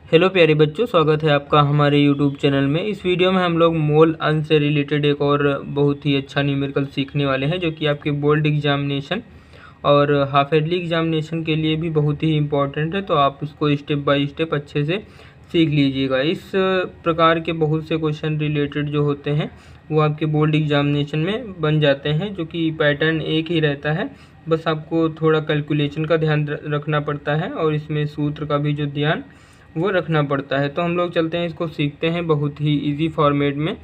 Hello प्यारे बच्चों, स्वागत है आपका हमारे यूट्यूब चैनल में। इस वीडियो में हम लोग मोल अंश से रिलेटेड एक और बहुत ही अच्छा न्यूमेरिकल सीखने वाले हैं, जो कि आपके बोर्ड एग्जामिनेशन और हाफ ईयरली एग्जामिनेशन के लिए भी बहुत ही इम्पोर्टेंट है। तो आप इसको स्टेप बाय स्टेप अच्छे से सीख लीजिएगा। इस प्रकार के बहुत से क्वेश्चन रिलेटेड जो होते हैं वो आपके बोर्ड एग्जामिनेशन में बन जाते हैं, जो कि पैटर्न एक ही रहता है। बस आपको थोड़ा कैलकुलेशन का ध्यान रखना पड़ता है और इसमें सूत्र का भी जो ध्यान वो रखना पड़ता है। तो हम लोग चलते हैं, इसको सीखते हैं। बहुत ही इजी फॉर्मेट में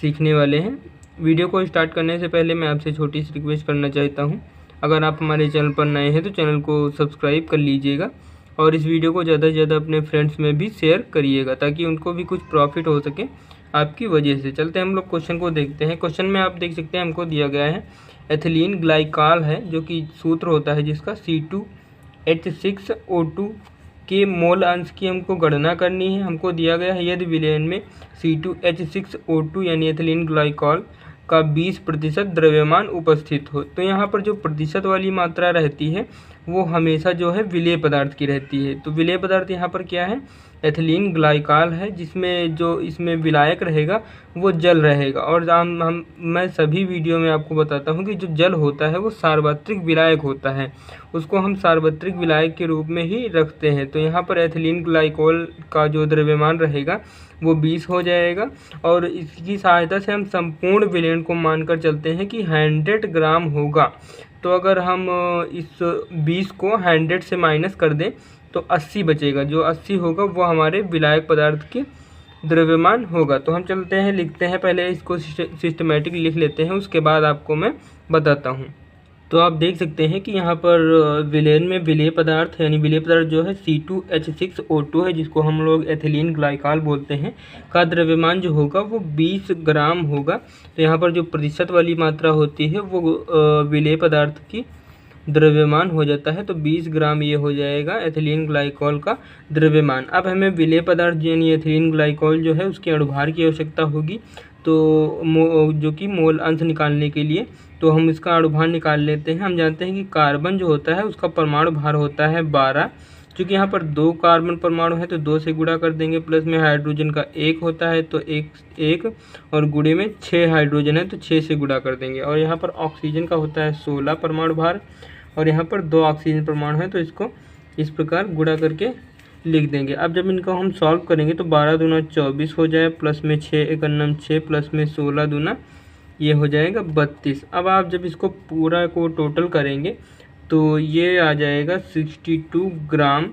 सीखने वाले हैं। वीडियो को स्टार्ट करने से पहले मैं आपसे छोटी सी रिक्वेस्ट करना चाहता हूं, अगर आप हमारे चैनल पर नए हैं तो चैनल को सब्सक्राइब कर लीजिएगा और इस वीडियो को ज़्यादा से ज़्यादा अपने फ्रेंड्स में भी शेयर करिएगा, ताकि उनको भी कुछ प्रॉफिट हो सके आपकी वजह से। चलते हैं हम लोग क्वेश्चन को देखते हैं। क्वेश्चन में आप देख सकते हैं हमको दिया गया है एथिलीन ग्लाइकॉल है, जो कि सूत्र होता है जिसका C2H6O2 के मोल अंश की हमको गणना करनी है। हमको दिया गया है यदि विलयन में C2H6O2 यानी एथिलीन ग्लाइकॉल का 20% द्रव्यमान उपस्थित हो, तो यहाँ पर जो प्रतिशत वाली मात्रा रहती है वो हमेशा जो है विलेय पदार्थ की रहती है। तो विलेय पदार्थ यहाँ पर क्या है? एथिलीन ग्लाइकॉल है, जिसमें जो इसमें विलायक रहेगा वो जल रहेगा। और मैं सभी वीडियो में आपको बताता हूँ कि जो जल होता है वो सार्वत्रिक विलायक होता है, उसको हम सार्वत्रिक विलायक के रूप में ही रखते हैं। तो यहाँ पर एथिलीन ग्लाइकॉल का जो द्रव्यमान रहेगा वो 20 हो जाएगा और इसकी सहायता से हम संपूर्ण विलयन को मानकर चलते हैं कि 100 ग्राम होगा। तो अगर हम इस 20 को 100 से माइनस कर दें तो 80 बचेगा। जो 80 होगा वो हमारे विलायक पदार्थ के द्रव्यमान होगा। तो हम चलते हैं, लिखते हैं। पहले इसको सिस्टमेटिक लिख लेते हैं, उसके बाद आपको मैं बताता हूँ। तो आप देख सकते हैं कि यहाँ पर विलयन में विलेय पदार्थ यानी विलेय पदार्थ जो है C2H6O2 है, जिसको हम लोग एथिलीन ग्लाइकॉल बोलते हैं, का द्रव्यमान जो होगा वो 20 ग्राम होगा। तो यहाँ पर जो प्रतिशत वाली मात्रा होती है वो विलेय पदार्थ की द्रव्यमान हो जाता है। तो 20 ग्राम ये हो जाएगा एथिलीन ग्लाइकॉल का द्रव्यमान। अब हमें विलेय पदार्थ यानी एथिलीन ग्लाइकॉल जो है उसके अणुभार की आवश्यकता होगी, तो जो कि मोल अंश निकालने के लिए तो हम इसका अणुभार निकाल लेते हैं। हम जानते हैं कि कार्बन जो होता है उसका परमाणु भार होता है 12। क्योंकि यहाँ पर 2 कार्बन परमाणु है तो 2 से गुणा कर देंगे, प्लस में हाइड्रोजन का 1 होता है तो 1 और गुणे में 6 हाइड्रोजन है तो 6 से गुणा कर देंगे। और यहाँ पर ऑक्सीजन का होता है 16 परमाणु भार और यहाँ पर 2 ऑक्सीजन परमाणु है, तो इसको इस प्रकार गुणा करके लिख देंगे। अब जब इनको हम सॉल्व करेंगे तो 12 दूना 24 हो जाए, प्लस में 6 एकन्नम 6, प्लस में 16 दूना ये हो जाएगा 32। अब आप जब इसको पूरा को टोटल करेंगे तो ये आ जाएगा 62 ग्राम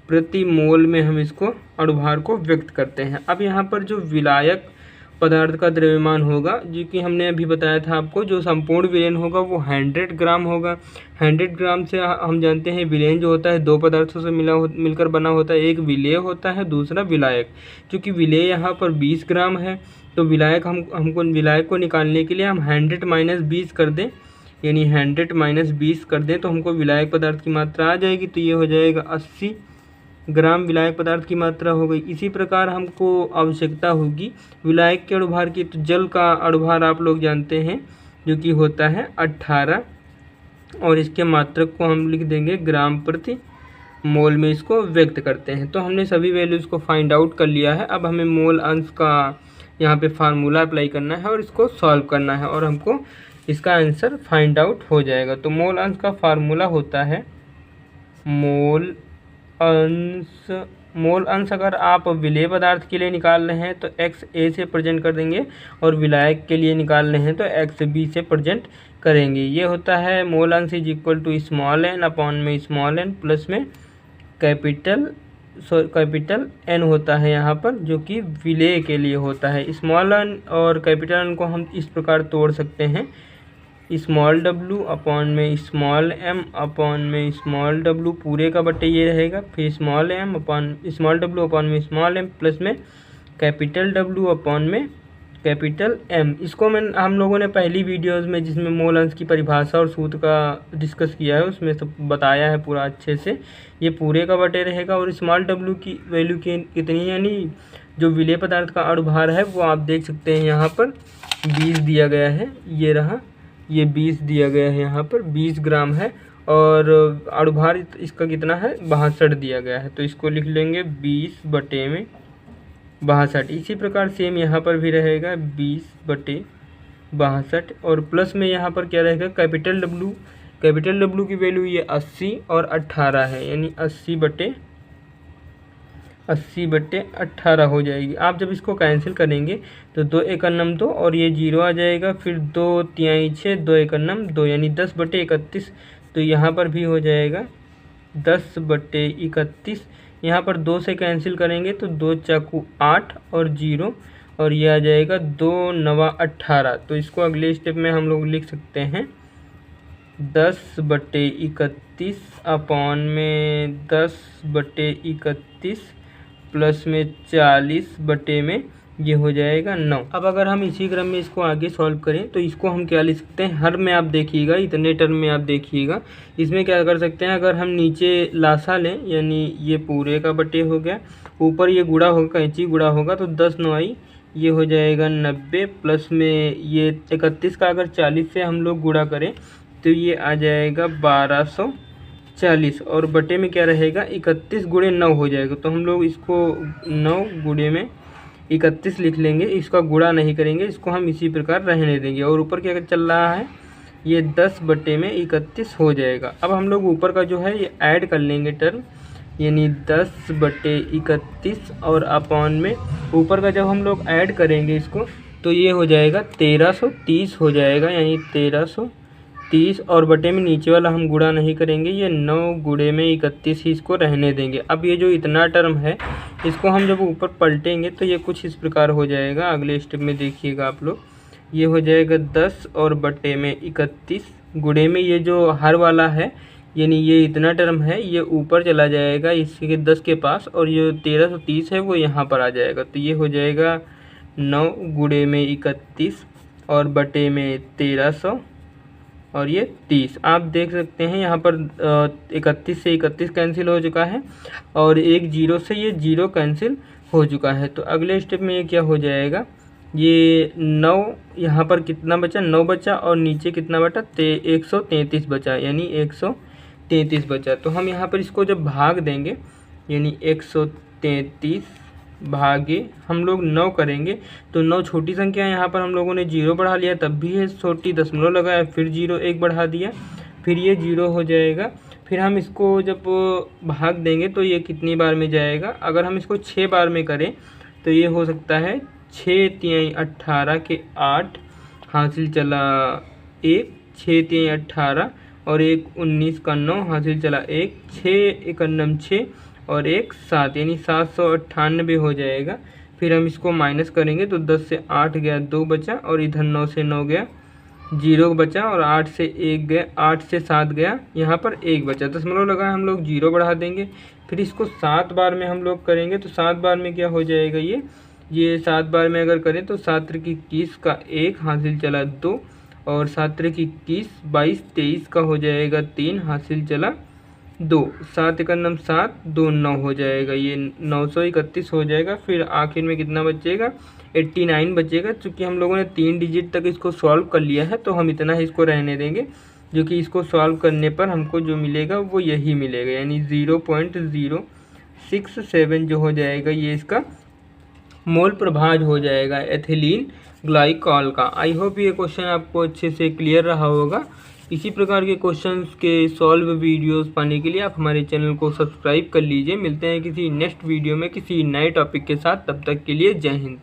प्रति मोल में हम इसको अणुभार को व्यक्त करते हैं। अब यहाँ पर जो विलायक पदार्थ का द्रव्यमान होगा, जो कि हमने अभी बताया था आपको, जो संपूर्ण विलयन होगा वो 100 ग्राम होगा। 100 ग्राम से हम जानते हैं विलयन जो होता है 2 पदार्थों से मिलकर बना होता है, एक विलेय होता है, दूसरा विलायक। क्योंकि विलेय यहाँ पर 20 ग्राम है तो विलायक हमको विलायक को निकालने के लिए हम 100 माइनस 20 कर दें, यानी 100 माइनस 20 कर दें तो हमको विलायक पदार्थ की मात्रा आ जाएगी। तो ये हो जाएगा 80 ग्राम विलायक पदार्थ की मात्रा हो गई। इसी प्रकार हमको आवश्यकता होगी विलायक के अणुभार की। तो जल का अणुभार आप लोग जानते हैं जो कि होता है 18 और इसके मात्रक को हम लिख देंगे ग्राम प्रति मोल में, इसको व्यक्त करते हैं। तो हमने सभी वैल्यूज़ को फाइंड आउट कर लिया है। अब हमें मोल अंश का यहाँ पे फार्मूला अप्लाई करना है और इसको सॉल्व करना है और हमको इसका आंसर फाइंड आउट हो जाएगा। तो मोल अंश का फार्मूला होता है मोल अंश अगर आप विलेय पदार्थ के लिए निकाल रहे हैं तो XA से प्रेजेंट कर देंगे और विलायक के लिए निकाल रहे हैं तो XB से प्रेजेंट करेंगे। ये होता है मोल अंश is equal to small n upon में स्मॉल n प्लस में कैपिटल N होता है यहाँ पर, जो कि विलेय के लिए होता है। स्मॉल n और कैपिटल N को हम इस प्रकार तोड़ सकते हैं, स्मॉल w अपॉन में स्मॉल m अपॉन में स्मॉल w पूरे का बटे ये रहेगा, फिर स्मॉल w अपॉन में स्मॉल m प्लस में कैपिटल W अपॉन में कैपिटल M। इसको हम लोगों ने पहली वीडियोस में जिसमें मोल अंश की परिभाषा और सूत्र का डिस्कस किया है उसमें सब बताया है पूरा अच्छे से। ये पूरे का बटे रहेगा और स्मॉल w की वैल्यू कितनी, यानी जो विलेय पदार्थ का अणुभार है वो आप देख सकते हैं यहाँ पर 20 दिया गया है, ये रहा, ये 20 दिया गया है, यहाँ पर 20 ग्राम है और अणुभार इसका कितना है 62 दिया गया है, तो इसको लिख लेंगे 20/62। इसी प्रकार सेम यहाँ पर भी रहेगा 20/62 और प्लस में यहाँ पर क्या रहेगा कैपिटल डब्लू की वैल्यू ये 80 और 18 है, यानी 80/18 हो जाएगी। आप जब इसको कैंसिल करेंगे तो 2 एकन्नम 2 और ये 0 आ जाएगा, फिर 2 तिहाई 6, 2 एकन्नम 2 यानी 10/31। तो यहाँ पर भी हो जाएगा 10/31। यहाँ पर 2 से कैंसिल करेंगे तो 2 चाकू 8 और 0 और ये आ जाएगा 2 9 18। तो इसको अगले स्टेप में हम लोग लिख सकते हैं 10/31 अपॉन में 10/31 प्लस में 40 बटे में ये हो जाएगा 9। अब अगर हम इसी क्रम में इसको आगे सॉल्व करें तो इसको हम क्या लिख सकते हैं, हर में आप देखिएगा, इतने टर्म में आप देखिएगा। इसमें क्या कर सकते हैं, अगर हम नीचे लासा लें यानी ये पूरे का बटे हो गया, ऊपर ये गुणा होगा, कैंची गुणा होगा तो 10 9 ये हो जाएगा 90 प्लस में ये 31 का अगर 40 से हम लोग गुणा करें तो ये आ जाएगा 1240 और बटे में क्या रहेगा 31 गुणे 9 हो जाएगा। तो हम लोग इसको 9 गुणे में 31 लिख लेंगे, इसका गुणा नहीं करेंगे, इसको हम इसी प्रकार रहने देंगे। और ऊपर क्या चल रहा है ये 10/31 हो जाएगा। अब हम लोग ऊपर का जो है ये ऐड कर लेंगे टर्म, यानी 10/31 और अपॉन में ऊपर का जब हम लोग ऐड करेंगे इसको तो ये हो जाएगा 1330 हो जाएगा, यानी 1330 और बटे में नीचे वाला हम गुणा नहीं करेंगे, ये 9 गुणे में 31 ही इसको रहने देंगे। अब ये जो इतना टर्म है इसको हम जब ऊपर पलटेंगे तो ये कुछ इस प्रकार हो जाएगा। अगले स्टेप में देखिएगा आप लोग, ये हो जाएगा 10 और बटे में 31 गुणे में ये जो हर वाला है यानी ये इतना टर्म है ये ऊपर चला जाएगा इसके 10 के पास और ये 1330 है वो यहाँ पर आ जाएगा। तो ये हो जाएगा 9 गुणे में 31 और बटे में 1300 और ये 30। आप देख सकते हैं यहाँ पर 31 से 31 कैंसिल हो चुका है और एक 0 से ये 0 कैंसिल हो चुका है। तो अगले स्टेप में ये क्या हो जाएगा, ये 9 यहाँ पर कितना बचा 9 बचा और नीचे कितना बचा 133 बचा, यानी 133 बचा। तो हम यहाँ पर इसको जब भाग देंगे यानी 133 भागे हम लोग 9 करेंगे तो 9 छोटी संख्या है, यहाँ पर हम लोगों ने 0 बढ़ा लिया तब भी है छोटी, दशमलव लगाया फिर 0 1 बढ़ा दिया फिर ये 0 हो जाएगा। फिर हम इसको जब भाग देंगे तो ये कितनी बार में जाएगा, अगर हम इसको 6 बार में करें तो ये हो सकता है 6 तिहाई 18 के 8 हासिल चला 1, 6 तिहाई 18 और 1 19 का 9 हासिल चला 1, 6 एकन्नम 6 और 1 7 यानी 798 हो जाएगा। फिर हम इसको माइनस करेंगे तो 10 से 8 गया 2 बचा और इधर 9 से 9 गया 0 बचा और 8 से 1 गया 8 से 7 गया यहाँ पर 1 बचा, दशमलव लगा हम लोग 0 बढ़ा देंगे। फिर इसको 7 बार में हम लोग करेंगे तो 7 बार में क्या हो जाएगा, ये 7 बार में अगर करें तो 7 त्रिक 21 का 1 हासिल चला 2 और 7 त्रिक 21 22 23 का हो जाएगा 3 हासिल चला 2, 7 एकन्नम 7 2 9 हो जाएगा, ये 931 हो जाएगा। फिर आखिर में कितना बचेगा 89 बचेगा। चूँकि हम लोगों ने 3 डिजिट तक इसको सॉल्व कर लिया है तो हम इतना ही इसको रहने देंगे, जो कि इसको सॉल्व करने पर हमको जो मिलेगा वो यही मिलेगा, यानी 0.067 जो हो जाएगा ये इसका मोल प्रभाज हो जाएगा एथिलीन ग्लाइकॉल का। आई होप ये क्वेश्चन आपको अच्छे से क्लियर रहा होगा। इसी प्रकार के क्वेश्चंस के सॉल्व वीडियोस पाने के लिए आप हमारे चैनल को सब्सक्राइब कर लीजिए। मिलते हैं किसी नेक्स्ट वीडियो में किसी नए टॉपिक के साथ, तब तक के लिए जय हिंद।